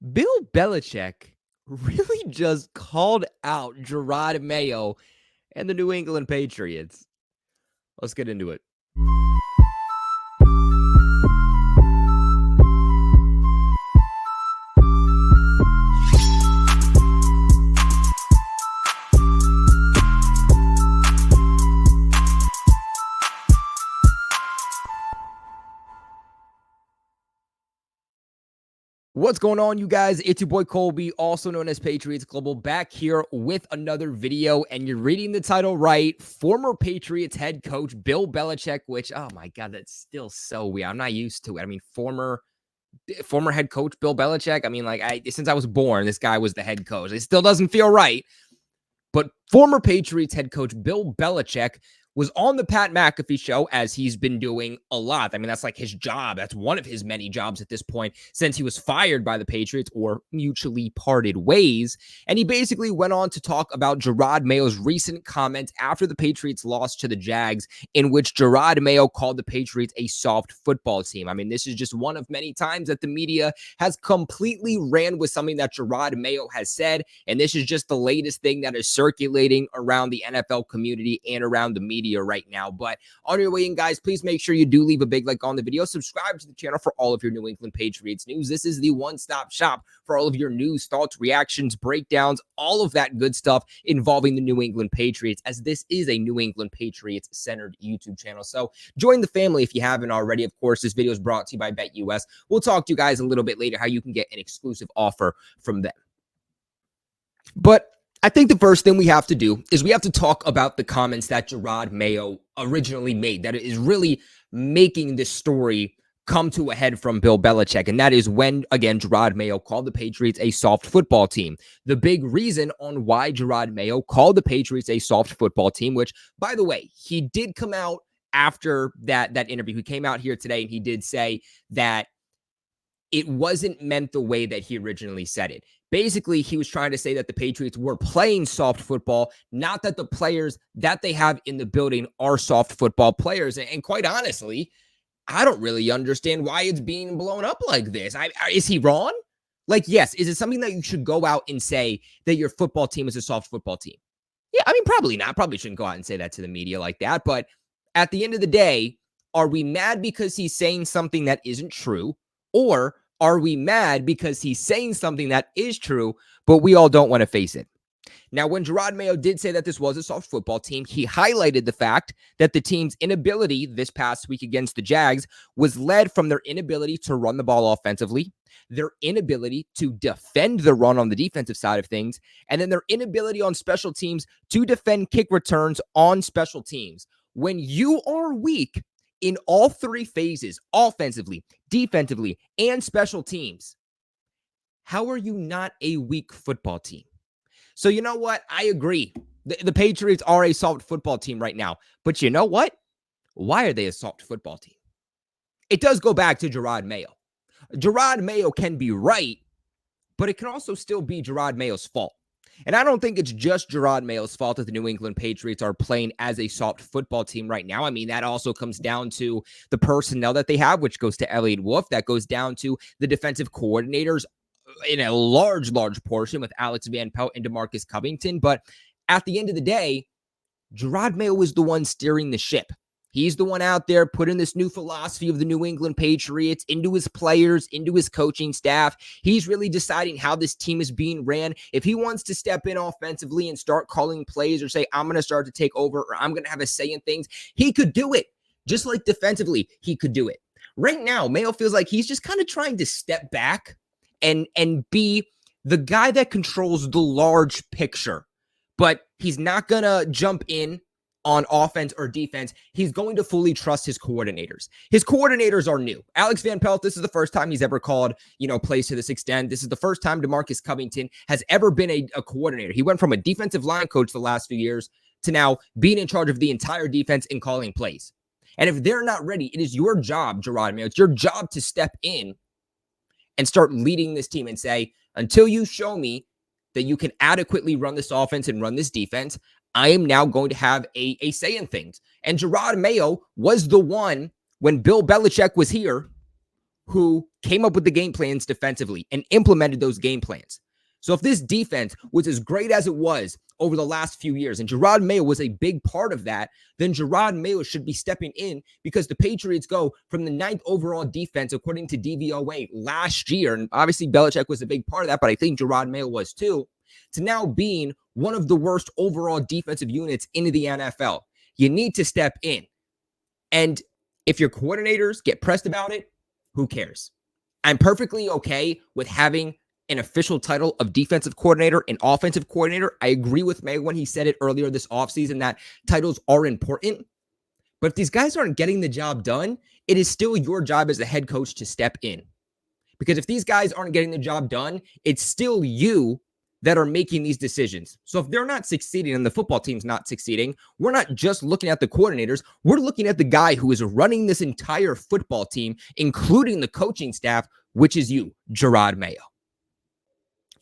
Bill Belichick really just called out Jerod Mayo and the New England Patriots. Let's get into it. What's going on, you guys? It's your boy Colby, also known as Patriots Global, back here with another video. And you're reading the title right. Former Patriots head coach Bill Belichick, which, oh my God, that's still so weird. I'm not used to it. I mean, former head coach Bill Belichick. I mean, since I was born, this guy was the head coach. It still doesn't feel right. But former Patriots head coach Bill Belichick was on the Pat McAfee Show, as he's been doing a lot. I mean, that's like his job. That's one of his many jobs at this point since he was fired by the Patriots or mutually parted ways. And he basically went on to talk about Jerod Mayo's recent comments after the Patriots lost to the Jags, in which Jerod Mayo called the Patriots a soft football team. I mean, this is just one of many times that the media has completely ran with something that Jerod Mayo has said. And this is just the latest thing that is circulating around the NFL community and around the media right now. But on your way in, guys, please make sure you do leave a big like on the video. Subscribe to the channel for all of your New England Patriots news. This is the one-stop shop for all of your news, thoughts, reactions, breakdowns, all of that good stuff involving the New England Patriots, as this is a New England Patriots-centered YouTube channel. So join the family if you haven't already. Of course, this video is brought to you by BetUS. We'll talk to you guys a little bit later how you can get an exclusive offer from them. But I think the first thing we have to do is we have to talk about the comments that Jerod Mayo originally made that is really making this story come to a head from Bill Belichick. And that is when, again, Jerod Mayo called the Patriots a soft football team. The big reason on why Jerod Mayo called the Patriots a soft football team, which, by the way, he did come out after that interview. He came out here today and he did say that it wasn't meant the way that he originally said it. Basically, he was trying to say that the Patriots were playing soft football, not that the players that they have in the building are soft football players. And quite honestly, I don't really understand why it's being blown up like this. Is he wrong? Like, yes, is it something that you should go out and say that your football team is a soft football team? Yeah, I mean, probably not. Probably shouldn't go out and say that to the media like that. But at the end of the day, are we mad because he's saying something that isn't true? Or are we mad because he's saying something that is true, but we all don't want to face it? Now, when Jerod Mayo did say that this was a soft football team, he highlighted the fact that the team's inability this past week against the Jags was led from their inability to run the ball offensively, their inability to defend the run on the defensive side of things, and then their inability on special teams to defend kick returns on special teams. When you are weak in all three phases, offensively, defensively, and special teams, how are you not a weak football team? So you know what? I agree. The Patriots are a soft football team right now. But you know what? Why are they a soft football team? It does go back to Jerod Mayo. Jerod Mayo can be right, but it can also still be Jerod Mayo's fault. And I don't think it's just Jerod Mayo's fault that the New England Patriots are playing as a soft football team right now. I mean, that also comes down to the personnel that they have, which goes to Elliott Wolf. That goes down to the defensive coordinators in a large portion with Alex Van Pelt and DeMarcus Covington. But at the end of the day, Jerod Mayo is the one steering the ship. He's the one out there putting this new philosophy of the New England Patriots into his players, into his coaching staff. He's really deciding how this team is being ran. If he wants to step in offensively and start calling plays or say, I'm going to start to take over or I'm going to have a say in things, he could do it. Just like defensively, he could do it. Right now, Mayo feels like he's just kind of trying to step back and be the guy that controls the large picture. But he's not going to jump in on offense or defense. He's going to fully trust his coordinators. His coordinators are new. Alex Van Pelt, this is the first time he's ever called, plays to this extent. This is the first time DeMarcus Covington has ever been a coordinator. He went from a defensive line coach the last few years to now being in charge of the entire defense and calling plays. And if they're not ready, it is your job, Jerod Mayo. It's your job to step in and start leading this team and say, until you show me that you can adequately run this offense and run this defense, I am now going to have a say in things. And Jerod Mayo was the one, when Bill Belichick was here, who came up with the game plans defensively and implemented those game plans. So if this defense was as great as it was over the last few years, and Jerod Mayo was a big part of that, then Jerod Mayo should be stepping in, because the Patriots go from the 9th overall defense, according to DVOA, last year, and obviously Belichick was a big part of that, but I think Jerod Mayo was too, to now being one of the worst overall defensive units in the NFL. You need to step in. And if your coordinators get pressed about it, who cares? I'm perfectly okay with having an official title of defensive coordinator and offensive coordinator. I agree with May when he said it earlier this offseason that titles are important. But if these guys aren't getting the job done, it is still your job as a head coach to step in. Because if these guys aren't getting the job done, it's still you that are making these decisions. So if they're not succeeding and the football team's not succeeding, we're not just looking at the coordinators. We're looking at the guy who is running this entire football team, including the coaching staff, which is you, Jerod Mayo.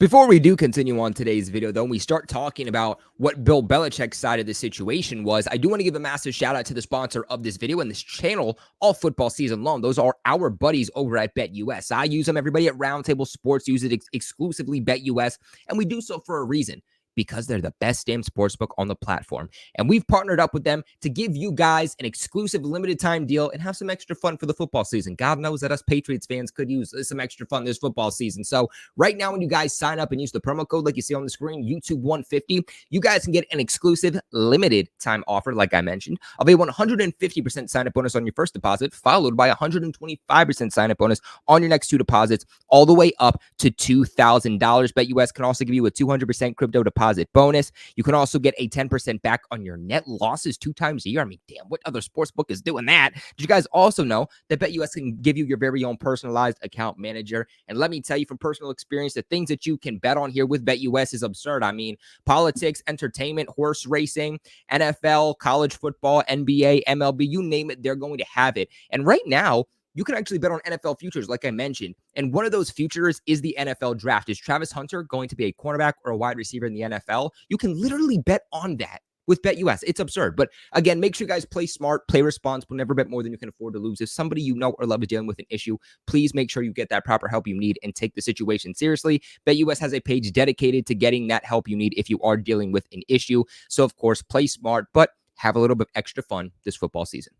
Before we do continue on today's video, though, and we start talking about what Bill Belichick's side of the situation was, I do want to give a massive shout out to the sponsor of this video and this channel all football season long. Those are our buddies over at BetUS. I use them. Everybody at Roundtable Sports uses it exclusively, BetUS, and we do so for a reason. Because they're the best damn sportsbook on the platform. And we've partnered up with them to give you guys an exclusive limited time deal and have some extra fun for the football season. God knows that us Patriots fans could use some extra fun this football season. So right now, when you guys sign up and use the promo code like you see on the screen, YouTube150, you guys can get an exclusive limited time offer, like I mentioned, of a 150% sign up bonus on your first deposit, followed by 125% sign up bonus on your next 2 deposits, all the way up to $2,000. BetUS can also give you a 200% crypto deposit bonus. You can also get a 10% back on your net losses 2 times a year. I mean, damn, what other sportsbook is doing that? Did you guys also know that BetUS can give you your very own personalized account manager? And let me tell you from personal experience, the things that you can bet on here with BetUS is absurd. I mean, politics, entertainment, horse racing, NFL, college football, NBA, MLB, you name it, they're going to have it. And right now, you can actually bet on NFL futures, like I mentioned. And one of those futures is the NFL draft. Is Travis Hunter going to be a cornerback or a wide receiver in the NFL? You can literally bet on that with BetUS. It's absurd. But again, make sure you guys play smart, play responsible, never bet more than you can afford to lose. If somebody you know or love is dealing with an issue, please make sure you get that proper help you need and take the situation seriously. BetUS has a page dedicated to getting that help you need if you are dealing with an issue. So, of course, play smart, but have a little bit extra fun this football season.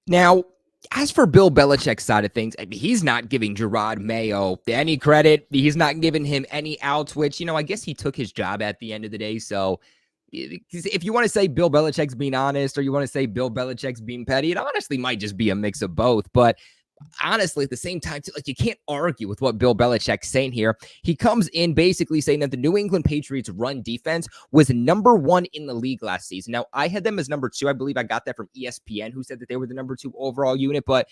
Now, as for Bill Belichick's side of things, I mean, he's not giving Jerod Mayo any credit. He's not giving him any outs, which, I guess he took his job at the end of the day. So if you want to say Bill Belichick's being honest or you want to say Bill Belichick's being petty, it honestly might just be a mix of both. But honestly, at the same time, you can't argue with what Bill Belichick's saying here. He comes in basically saying that the New England Patriots run defense was number 1 in the league last season. Now, I had them as number 2. I believe I got that from ESPN, who said that they were the number 2 overall unit. But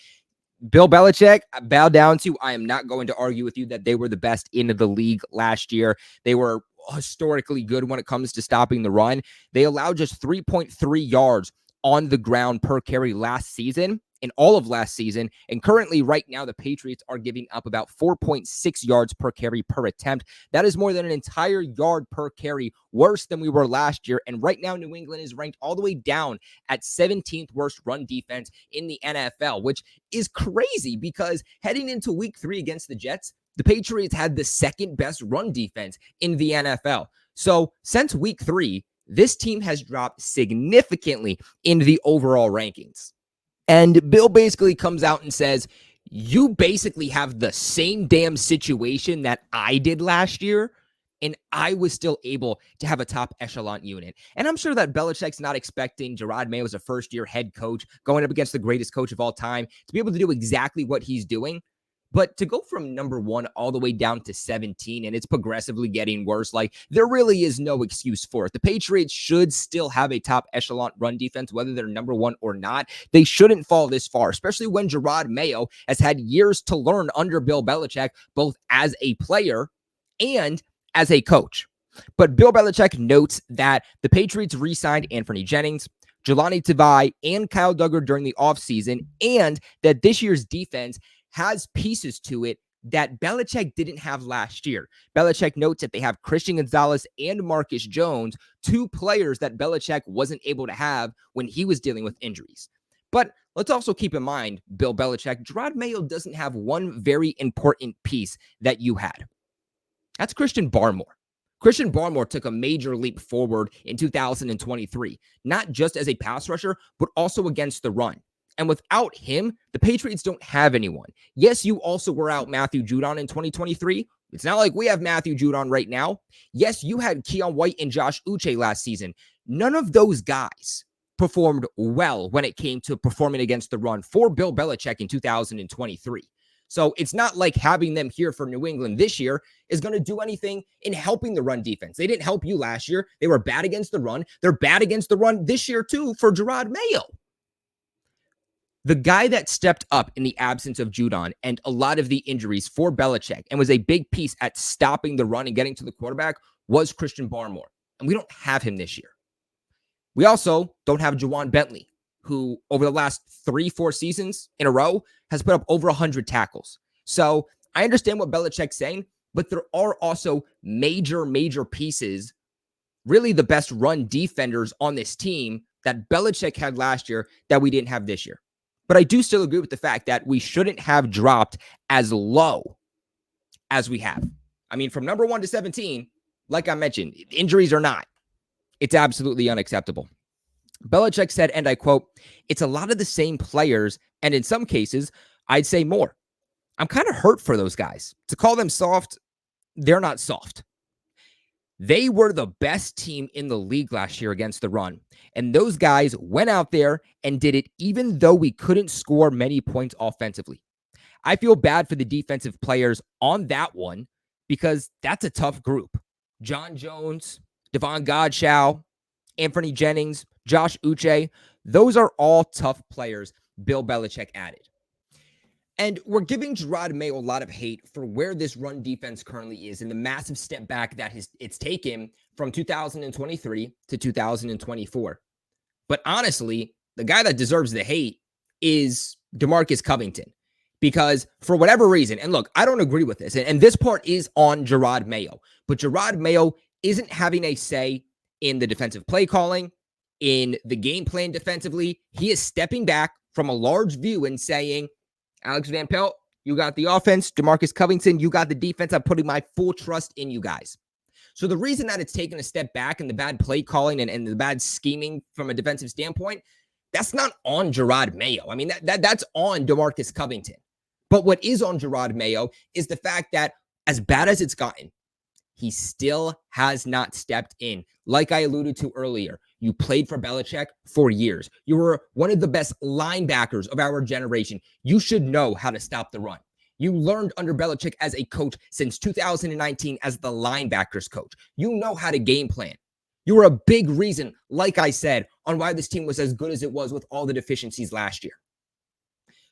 Bill Belichick, I bow down to, I am not going to argue with you that they were the best in the league last year. They were historically good when it comes to stopping the run. They allowed just 3.3 yards on the ground per carry last season, in all of last season. And currently, right now, the Patriots are giving up about 4.6 yards per carry per attempt. That is more than an entire yard per carry, worse than we were last year. And right now, New England is ranked all the way down at 17th worst run defense in the NFL, which is crazy because heading into week 3 against the Jets, the Patriots had the 2nd best run defense in the NFL. So since week 3, this team has dropped significantly in the overall rankings. And Bill basically comes out and says, you basically have the same damn situation that I did last year, and I was still able to have a top echelon unit. And I'm sure that Belichick's not expecting Jerod Mayo as a first-year head coach going up against the greatest coach of all time to be able to do exactly what he's doing. But to go from number 1 all the way down to 17, and it's progressively getting worse, there really is no excuse for it. The Patriots should still have a top echelon run defense, whether they're number 1 or not. They shouldn't fall this far, especially when Jerod Mayo has had years to learn under Bill Belichick, both as a player and as a coach. But Bill Belichick notes that the Patriots re-signed Anthony Jennings, Jelani Tavai, and Kyle Duggar during the offseason, and that this year's defense has pieces to it that Belichick didn't have last year. Belichick notes that they have Christian Gonzalez and Marcus Jones, 2 players that Belichick wasn't able to have when he was dealing with injuries. But let's also keep in mind, Bill Belichick, Jerod Mayo doesn't have one very important piece that you had. That's Christian Barmore. Christian Barmore took a major leap forward in 2023, not just as a pass rusher, but also against the run. And without him, the Patriots don't have anyone. Yes, you also were out Matthew Judon in 2023. It's not like we have Matthew Judon right now. Yes, you had Keon White and Josh Uche last season. None of those guys performed well when it came to performing against the run for Bill Belichick in 2023. So it's not like having them here for New England this year is going to do anything in helping the run defense. They didn't help you last year. They were bad against the run. They're bad against the run this year too for Jerod Mayo. The guy that stepped up in the absence of Judon and a lot of the injuries for Belichick and was a big piece at stopping the run and getting to the quarterback was Christian Barmore. And we don't have him this year. We also don't have Juwan Bentley, who over the last 3-4 seasons in a row has put up over 100 tackles. So I understand what Belichick's saying, but there are also major pieces, really the best run defenders on this team that Belichick had last year that we didn't have this year. But I do still agree with the fact that we shouldn't have dropped as low as we have. I mean, from number 1 to 17, like I mentioned, injuries or not, it's absolutely unacceptable. Belichick said, and I quote, "It's a lot of the same players, and in some cases, I'd say more. I'm kind of hurt for those guys. To call them soft, they're not soft. They were the best team in the league last year against the run, and those guys went out there and did it even though we couldn't score many points offensively. I feel bad for the defensive players on that one because that's a tough group. John Jones, Devon Godchow, Anthony Jennings, Josh Uche, those are all tough players Bill Belichick added. And we're giving Jerod Mayo a lot of hate for where this run defense currently is and the massive step back that it's taken from 2023 to 2024. But honestly, the guy that deserves the hate is DeMarcus Covington. Because for whatever reason, and look, I don't agree with this, and this part is on Jerod Mayo, but Jerod Mayo isn't having a say in the defensive play calling, in the game plan defensively. He is stepping back from a large view and saying, Alex Van Pelt, you got the offense. DeMarcus Covington, you got the defense. I'm putting my full trust in you guys. So the reason that it's taken a step back and the bad play calling and the bad scheming from a defensive standpoint, that's not on Jerod Mayo. I mean, that's on DeMarcus Covington. But what is on Jerod Mayo is the fact that as bad as it's gotten, he still has not stepped in. Like I alluded to earlier, you played for Belichick for years. You were one of the best linebackers of our generation. You should know how to stop the run. You learned under Belichick as a coach since 2019 as the linebackers coach. You know how to game plan. You were a big reason, like I said, on why this team was as good as it was with all the deficiencies last year.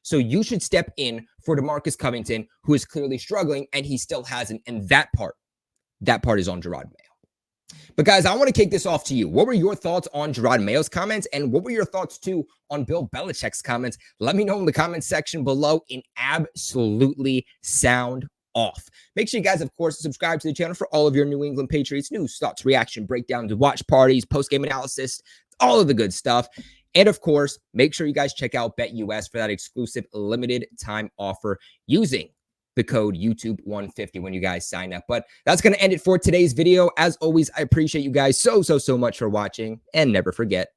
So you should step in for DeMarcus Covington, who is clearly struggling, and he still hasn't. And that part is on Jerod Mayo. But guys, I want to kick this off to you. What were your thoughts on Jerod Mayo's comments? And what were your thoughts too on Bill Belichick's comments? Let me know in the comments section below and absolutely sound off. Make sure you guys, of course, subscribe to the channel for all of your New England Patriots news, thoughts, reaction, breakdowns, watch parties, post-game analysis, all of the good stuff. And of course, make sure you guys check out BetUS for that exclusive limited time offer using the code YouTube150 when you guys sign up. But that's going to end it for today's video. As always, I appreciate you guys so much for watching, and never forget,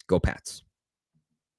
go Pats.